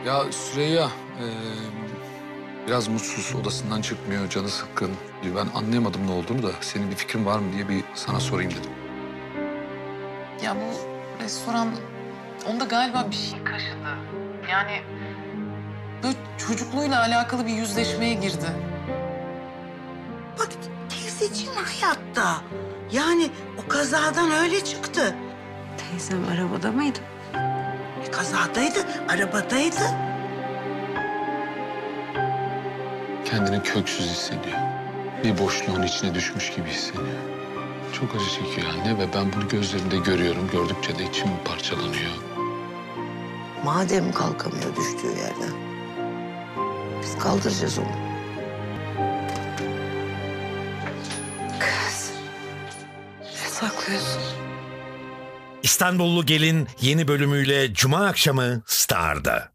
Ya Süreyya biraz mutsuz, odasından çıkmıyor, canı sıkkın. Ben anlayamadım ne olduğunu da senin bir fikrin var mı diye bir sana sorayım dedim. Ya bu restoran, onda galiba bir şey kaşıdı. Yani böyle çocukluğuyla alakalı bir yüzleşmeye girdi. Bak teyzeciğim hayatta. Yani o kazadan öyle çıktı. Teyzem arabada mıydı? Kazadaydı, arabadaydı. Kendini köksüz hissediyor. Bir boşluğun içine düşmüş gibi hissediyor. Çok acı çekiyor anne ve ben bunu gözlerimde görüyorum. Gördükçe de içim parçalanıyor. Madem kalkamıyor düştüğü yerden. Biz kaldıracağız onu. Kız. Ne saklıyorsun? İstanbullu Gelin yeni bölümüyle Cuma akşamı Star'da.